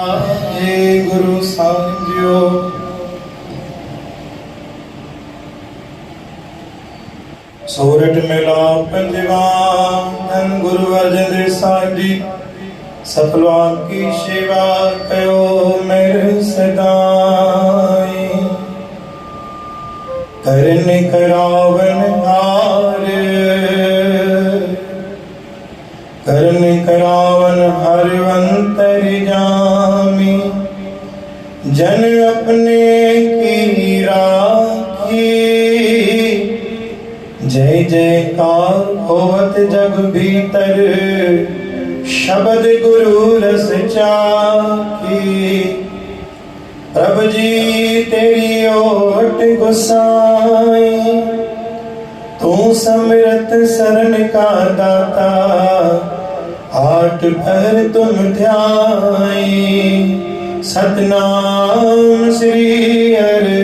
हे गुरु साहिबो सोरठ मेला पंजवा धन गुरु अर्जन देव साहिब जी सफलवा की सेवा कयो मेरे सदाई करन करावन हार करन करावन हरवंतर जामी जन अपने की राखी जय जयकार होवत जग भीतर शब्द गुरु रस चाखी प्रभु जी तेरी ओट गुसाई तू समृत शरण का दाता आठ भर तुम ध्याई सतनाम श्री हरि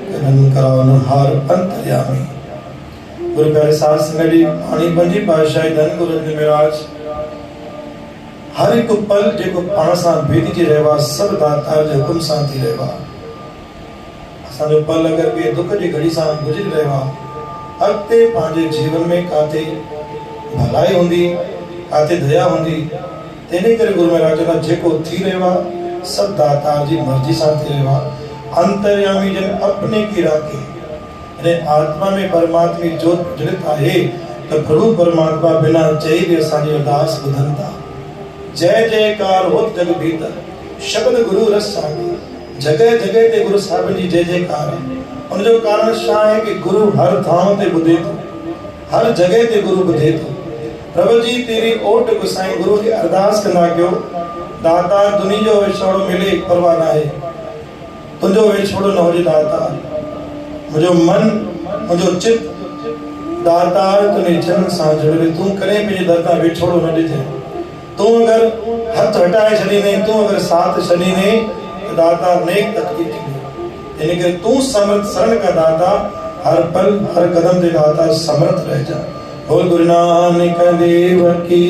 करन करावन हार अंतर्यामी गुरु प्यारे साध संगत जी पाणी पंजी पातशाही धन गुरु अर्जन महाराज हर एक पल जेको पाण सां बीतजी रहेवा सब दाता जे हुकुम सां थी रहेवा असांजो पल अगर के दुख जी घड़ी सां गुजरी रहेवा अॻिते पंहिंजे जीवन में काथे भलाई हूंदी काथे दया हूंदी तेने करे गुरु महाराज चवंदा जेको थी रहेवा सब दाता जी मर्जी सां थी रहेवा अंतर्यामी जन अपने की राखे अरे आत्मा में परमात्मा जोत प्रज्वलित आहे तो प्रभु परमात्मा बिना चई भी असांजी अरदास ॿुधनि था जय जयकार होत जग भीतर शब्द गुरु रस सागी जगह जगह ते गुरु साहिब जी जय जयकार है उन जो कारण छा है कि गुरु हर थां ते ॿुधे थो हर जगह ते गुरु ॿुधे थो प्रभु जी तेरी ओट गुसाई गुरु की अरदास कंदा कयो दाता दुनिया जो विछोड़ो मिले परवाह ना है तुंहिंजो विछोड़ो न हुजे दाता मुझो मन मुझो चित दाता तुंहिंजे चरण सां जुड़े तूं कॾहिं पंहिंजे दर तां विछोड़ो न ॾिजे तू अगर हथ हटाए छॾींदे तू अगर साथ छॾींदे तो दाता नेक तकलीफ़ थींदी यानी कि तू समर्थ शरण का दाता हर पल हर कदम ते दाता समर्थ रह जा बोल गुरु नानक देव की